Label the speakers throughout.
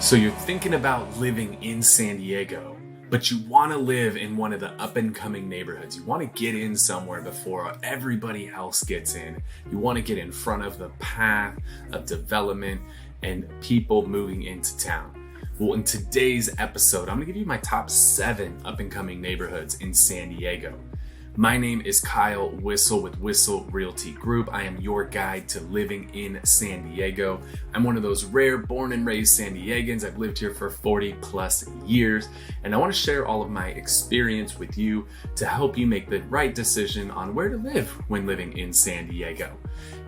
Speaker 1: So you're thinking about living in San Diego, but you want to live in one of the up and coming neighborhoods. You want to get in somewhere before everybody else gets in. You want to get in front of the path of development and people moving into town. Well, in today's episode, I'm going to give you my top 7 up and coming neighborhoods in San Diego. My name is Kyle Whistle with Whistle Realty Group. I am your guide to living in San Diego. I'm one of those rare born and raised San Diegans. I've lived here for 40 plus years, and I want to share all of my experience with you to help you make the right decision on where to live when living in San Diego.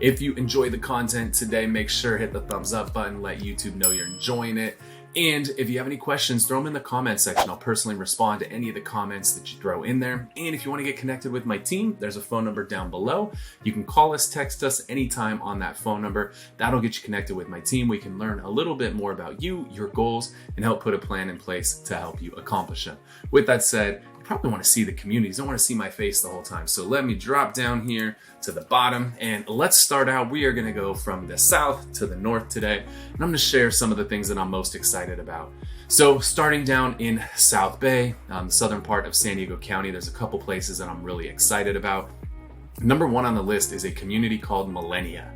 Speaker 1: If you enjoy the content today, make sure to hit the thumbs up button, let YouTube know you're enjoying it. And if you have any questions, throw them in the comments section. I'll personally respond to any of the comments that you throw in there. And if you want to get connected with my team, there's a phone number down below. You can call us, text us anytime on that phone number. That'll get you connected with my team. We can learn a little bit more about you, your goals, and help put a plan in place to help you accomplish them. With that said, you probably want to see the communities. You don't want to see my face the whole time. So let me drop down here to the bottom and let's start out. We are going to go from the south to the north today. And I'm going to share some of the things that I'm most excited about. So starting down in South Bay, the southern part of San Diego County, there's a couple places that I'm really excited about. Number 1 on the list is a community called Millenia.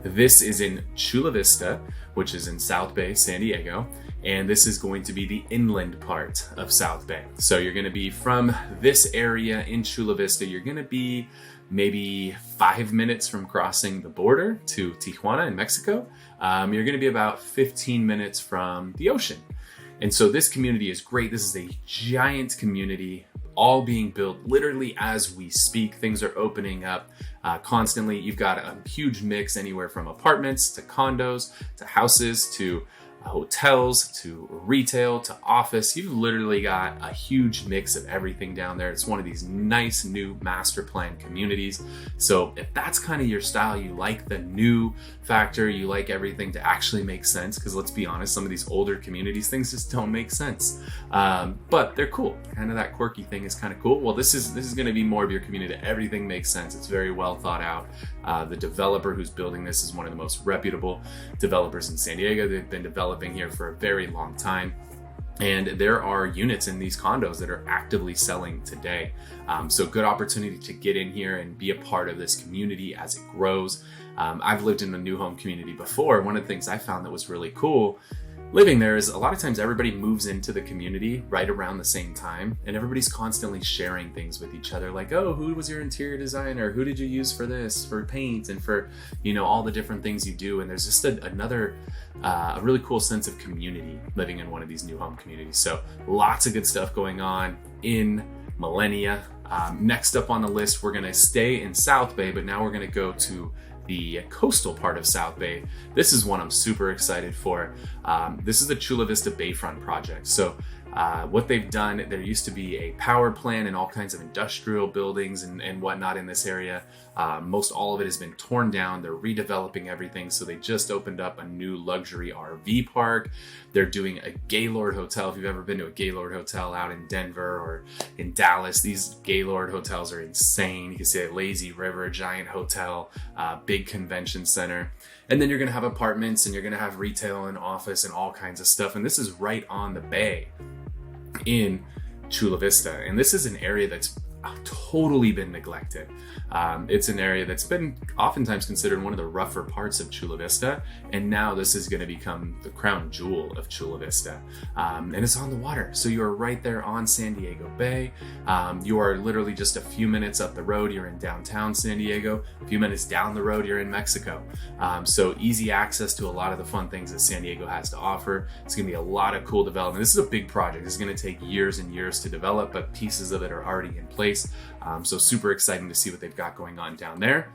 Speaker 1: This is in Chula Vista, which is in South Bay, San Diego. And this is going to be the inland part of South Bay. So you're going to be from this area in Chula Vista, you're going to be maybe 5 minutes from crossing the border to Tijuana in Mexico. You're going to be about 15 minutes from the ocean. And so this community is great. This is a giant community, all being built literally as we speak. Things are opening up constantly. You've got a huge mix anywhere from apartments to condos to houses to hotels to retail to office. You've literally got a huge mix of everything down there. It's one of these nice new master plan communities. So if that's kind of your style, you like the new factor, you like everything to actually make sense, because let's be honest, some of these older communities, things just don't make sense. But they're cool. Kind of that quirky thing is kind of cool. Well, this is going to be more of your community. Everything makes sense. It's very well thought out. The developer who's building this is one of the most reputable developers in San Diego. They've been developing here for a very long time. And there are units in these condos that are actively selling today. So good opportunity to get in here and be a part of this community as it grows. I've lived in a new home community before. One of the things I found that was really cool living there is a lot of times everybody moves into the community right around the same time, and everybody's constantly sharing things with each other, like, oh, who was your interior designer? Who did you use for this, for paint, and for, all the different things you do. And there's just another a really cool sense of community living in one of these new home communities. So lots of good stuff going on in Millenia. Next up on the list, we're going to stay in South Bay, but now we're going to go to the coastal part of South Bay. This is one I'm super excited for. This is the Chula Vista Bayfront project. So what they've done, there used to be a power plant and all kinds of industrial buildings and whatnot in this area. Most all of it has been torn down. They're redeveloping everything. So they just opened up a new luxury RV park. They're doing a Gaylord Hotel. If you've ever been to a Gaylord Hotel out in Denver or in Dallas, these Gaylord hotels are insane. You can see a lazy river, giant hotel, big convention center. And then you're going to have apartments and you're going to have retail and office and all kinds of stuff. And this is right on the bay in Chula Vista. And this is an area that's totally been neglected. It's an area that's been oftentimes considered one of the rougher parts of Chula Vista, and now this is going to become the crown jewel of Chula Vista. And it's on the water, so you are right there on San Diego Bay. You are literally just a few minutes up the road, you're in downtown San Diego. A few minutes down the road, you're in Mexico. So easy access to a lot of the fun things that San Diego has to offer. It's going to be a lot of cool development. This is a big project. It's going to take years and years to develop, but pieces of it are already in place. So super exciting to see what they've got going on down there.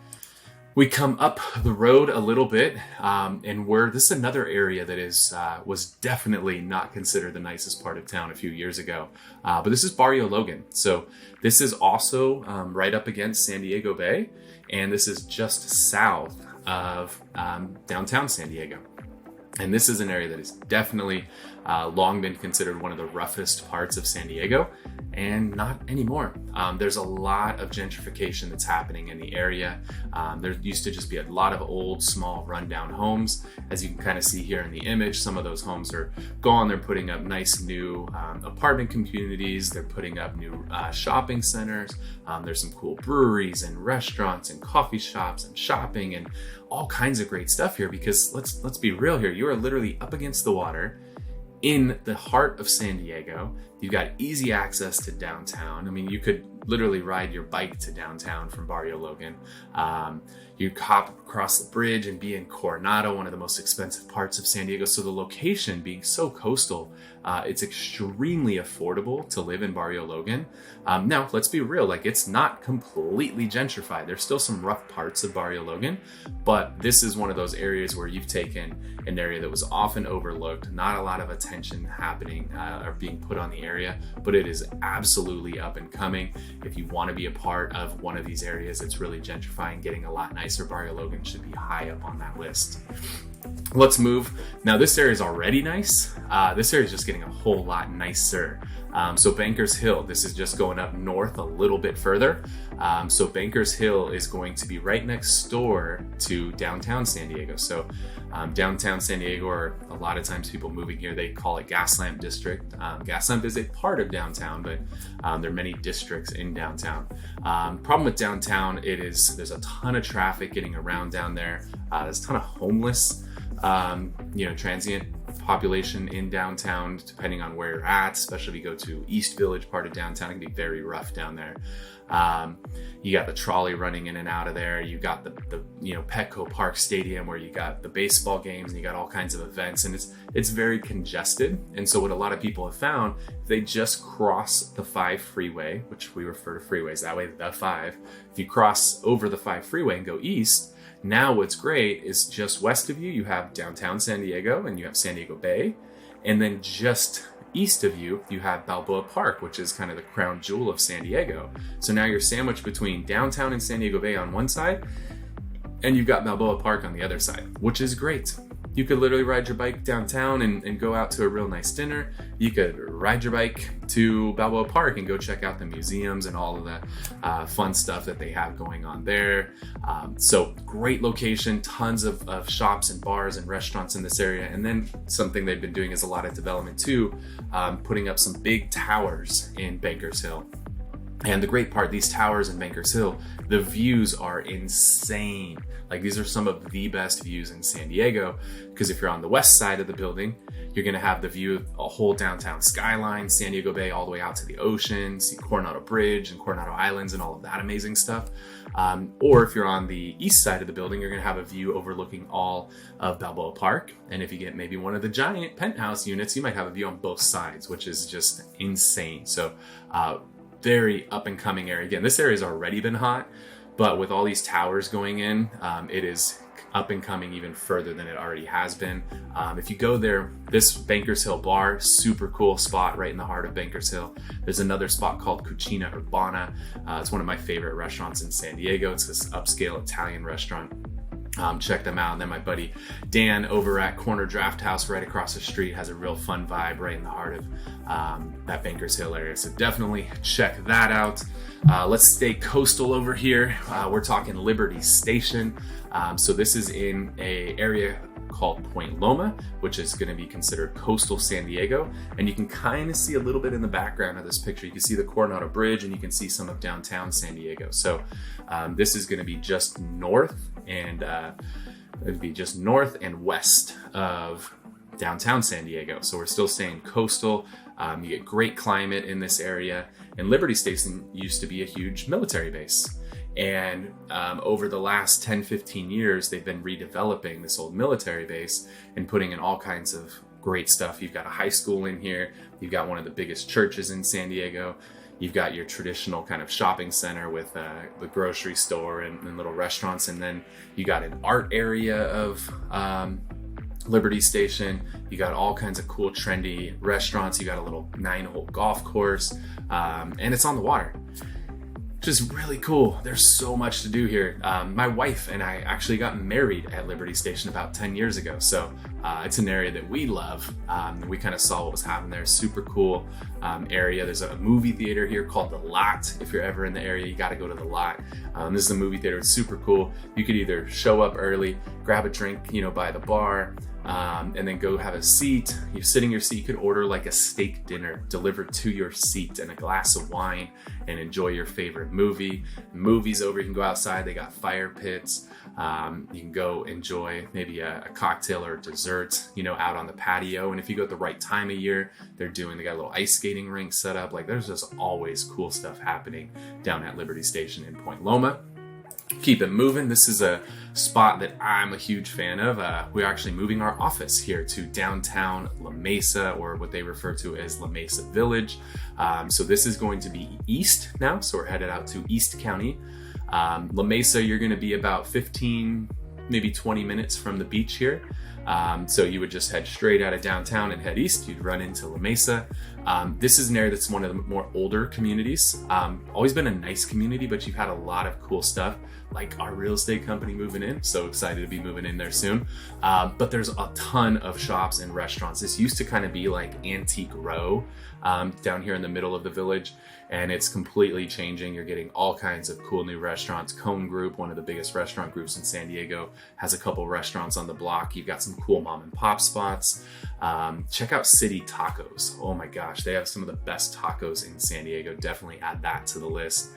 Speaker 1: We come up the road a little bit, and this is another area that was definitely not considered the nicest part of town a few years ago. But this is Barrio Logan. So this is also right up against San Diego Bay, and this is just south of downtown San Diego. And this is an area that has definitely long been considered one of the roughest parts of San Diego. and not anymore. There's a lot of gentrification that's happening in the area. There used to just be a lot of old, small, rundown homes. As you can kind of see here in the image, some of those homes are gone. They're putting up nice new apartment communities. They're putting up new shopping centers. There's some cool breweries and restaurants and coffee shops and shopping and all kinds of great stuff here, because let's be real here. You are literally up against the water in the heart of San Diego. You've got easy access to downtown. I mean, you could literally ride your bike to downtown from Barrio, Logan. You hop across the bridge and be in Coronado, one of the most expensive parts of San Diego. So the location being so coastal, it's extremely affordable to live in Barrio Logan. Now, let's be real, like, it's not completely gentrified. There's still some rough parts of Barrio Logan, but this is one of those areas where you've taken an area that was often overlooked, not a lot of attention happening or being put on the area, but it is absolutely up and coming. If you want to be a part of one of these areas that's really gentrifying, getting a lot nicer, Barrio Logan should be high up on that list. Let's move. Now, this area is already nice. This area is just getting a whole lot nicer. So Bankers Hill, this is just going up north a little bit further. So Bankers Hill is going to be right next door to downtown San Diego. So downtown San Diego, or a lot of times people moving here, they call it Gaslamp District. Gaslamp is a part of downtown, but there are many districts in downtown. Problem with downtown, there's a ton of traffic getting around down there. There's a ton of homeless, transient population in downtown, depending on where you're at, especially if you go to East Village part of downtown. It can be very rough down there. You got the trolley running in and out of there. You got the Petco Park Stadium, where you got the baseball games and you got all kinds of events, and it's very congested. And so what a lot of people have found, if they just cross the 5 freeway, which we refer to freeways that way, the 5, if you cross over the 5 freeway and go east, now what's great is just west of you have downtown San Diego and you have San Diego Bay, and then just east of you have Balboa Park, which is kind of the crown jewel of San Diego. So now you're sandwiched between downtown and San Diego Bay on one side, and you've got Balboa Park on the other side, which is great. You could literally ride your bike downtown and go out to a real nice dinner. You could ride your bike to Balboa Park and go check out the museums and all of the fun stuff that they have going on there. So great location, tons of shops and bars and restaurants in this area. And then something they've been doing is a lot of development too, putting up some big towers in Bankers Hill. And the great part, these towers in Bankers Hill, the views are insane. Like, these are some of the best views in San Diego, because if you're on the west side of the building, you're gonna have the view of a whole downtown skyline, San Diego Bay, all the way out to the ocean, see Coronado Bridge and Coronado Islands and all of that amazing stuff. Or if you're on the east side of the building, you're gonna have a view overlooking all of Balboa Park. And if you get maybe one of the giant penthouse units, you might have a view on both sides, which is just insane. So, very up and coming area. Again, this area has already been hot, but with all these towers going in, it is up and coming even further than it already has been. If you go there, this Bankers Hill bar, super cool spot right in the heart of Bankers Hill. There's another spot called Cucina Urbana. It's one of my favorite restaurants in San Diego. It's this upscale Italian restaurant. Check them out. And then my buddy Dan over at Corner Draft House right across the street has a real fun vibe right in the heart of that Bankers Hill area. So definitely check that out. Let's stay coastal over here. We're talking Liberty Station. So this is in a area called Point Loma, which is going to be considered coastal San Diego. And you can kind of see a little bit in the background of this picture. You can see the Coronado Bridge and you can see some of downtown San Diego. So this is going to be just north and it'd be just north and west of downtown San Diego. So we're still staying coastal. You get great climate in this area. And Liberty Station used to be a huge military base. And over the last 10, 15 years, they've been redeveloping this old military base and putting in all kinds of great stuff. You've got a high school in here. You've got one of the biggest churches in San Diego. You've got your traditional kind of shopping center with the grocery store and little restaurants. And then you got an art area of Liberty Station. You got all kinds of cool, trendy restaurants. You got a little 9-hole golf course, and it's on the water. which is really cool. There's so much to do here. My wife and I actually got married at Liberty Station about 10 years ago. So it's an area that we love. We kind of saw what was happening there. Super cool area. There's a movie theater here called The Lot. If you're ever in the area, you got to go to The Lot. This is a movie theater. It's super cool. You could either show up early, grab a drink, by the bar, and then go have a seat. You sit in your seat. You could order like a steak dinner delivered to your seat and a glass of wine and enjoy your favorite movie. The movie's over. You can go outside. They got fire pits. You can go enjoy maybe a cocktail or a dessert, out on the patio. And if you go at the right time of year, they got a little ice skating rink set up. Like there's just always cool stuff happening down at Liberty Station in Point Loma. Keep it moving. This is a spot that I'm a huge fan of. We're actually moving our office here to downtown La Mesa, or what they refer to as La Mesa Village. So this is going to be east now. So we're headed out to East County. La Mesa, you're going to be about 15, maybe 20 minutes from the beach here. So you would just head straight out of downtown and head east. You'd run into La Mesa. This is an area that's one of the more older communities. Always been a nice community, but you've had a lot of cool stuff, like our real estate company moving in. So excited to be moving in there soon. But there's a ton of shops and restaurants. This used to kind of be like Antique Row down here in the middle of the village, and it's completely changing. You're getting all kinds of cool new restaurants. Cone Group, one of the biggest restaurant groups in San Diego, has a couple restaurants on the block. You've got some cool mom and pop spots. Check out City Tacos. Oh my gosh, they have some of the best tacos in San Diego. Definitely add that to the list.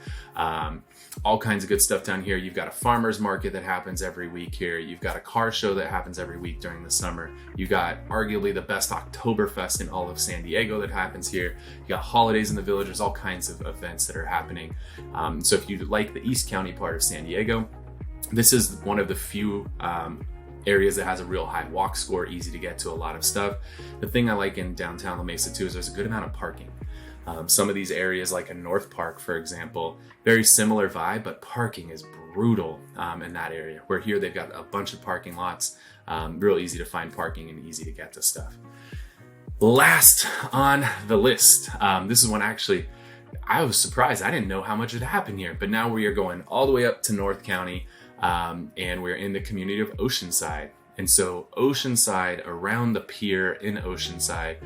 Speaker 1: All kinds of good stuff down here. You've got a farmer's market that happens every week here. You've got a car show that happens every week during the summer. You got arguably the best Oktoberfest in all of San Diego that happens here. You got holidays in the village. There's all kinds of events that are happening. So if you like the East County part of San Diego, this is one of the few areas that has a real high walk score, easy to get to a lot of stuff. The thing I like in downtown La Mesa too is there's a good amount of parking. Some of these areas, like in North Park, for example, very similar vibe, but parking is brutal in that area. Where here they've got a bunch of parking lots, real easy to find parking and easy to get to stuff. Last on the list, this is one actually, I was surprised. I didn't know how much had happened here, but now we are going all the way up to North County, and we're in the community of Oceanside. And so Oceanside, around the pier in Oceanside,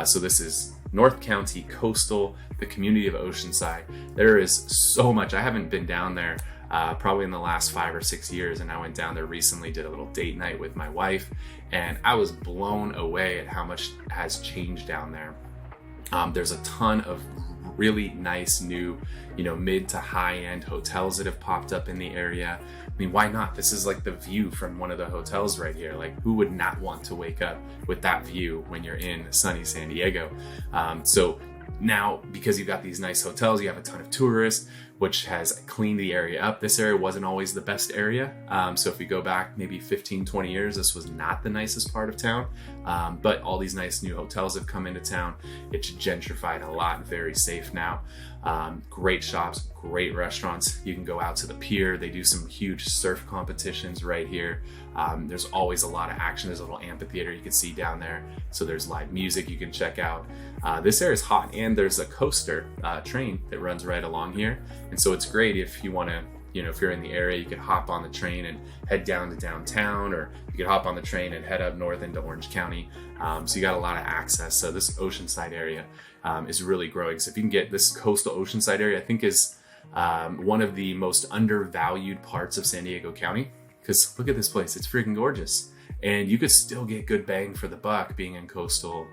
Speaker 1: so this is North County, coastal, the community of Oceanside. There is so much. I haven't been down there probably in the last 5 or 6 years, and I went down there recently, did a little date night with my wife, and I was blown away at how much has changed down there. There's a ton of really nice new, mid to high end hotels that have popped up in the area. I mean, why not? This is like the view from one of the hotels right here. Like, who would not want to wake up with that view when you're in sunny San Diego? So now, because you've got these nice hotels, you have a ton of tourists, which has cleaned the area up. This area wasn't always the best area. So if we go back maybe 15, 20 years, this was not the nicest part of town. But all these nice new hotels have come into town. It's gentrified a lot, very safe now. Great shops, great restaurants. You can go out to the pier. They do some huge surf competitions right here. There's always a lot of action. There's a little amphitheater you can see down there. So there's live music you can check out. This area is hot, and there's a coaster train that runs right along here. And so it's great if you want to, if you're in the area, you could hop on the train and head down to downtown, or you could hop on the train and head up north into Orange County. So you got a lot of access. So this Oceanside area is really growing. So if you can get this coastal Oceanside area, I think is one of the most undervalued parts of San Diego County. Because look at this place, it's freaking gorgeous. And you could still get good bang for the buck being in coastal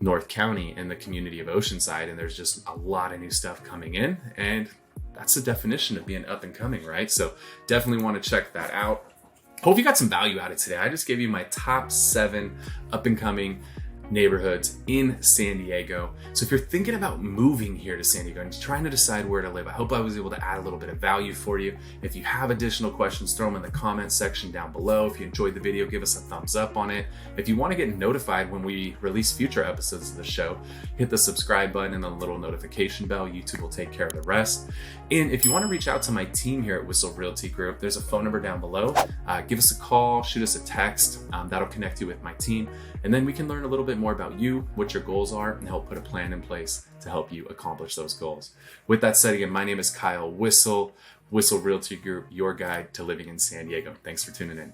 Speaker 1: North County in the community of Oceanside. And there's just a lot of new stuff coming in. And that's the definition of being up and coming, right? So definitely want to check that out. Hope you got some value out of it today. I just gave you my top 7 up and coming neighborhoods in San Diego. So if you're thinking about moving here to San Diego and trying to decide where to live, I hope I was able to add a little bit of value for you. If you have additional questions, throw them in the comments section down below. If you enjoyed the video, give us a thumbs up on it. If you want to get notified when we release future episodes of the show, hit the subscribe button and the little notification bell. YouTube will take care of the rest. And if you want to reach out to my team here at Whistle Realty Group, there's a phone number down below. Give us a call, shoot us a text. That'll connect you with my team. And then we can learn a little bit more about you, what your goals are, and help put a plan in place to help you accomplish those goals. With that said, again, my name is Kyle Whistle Realty, your guide to living in San Diego. Thanks for tuning in.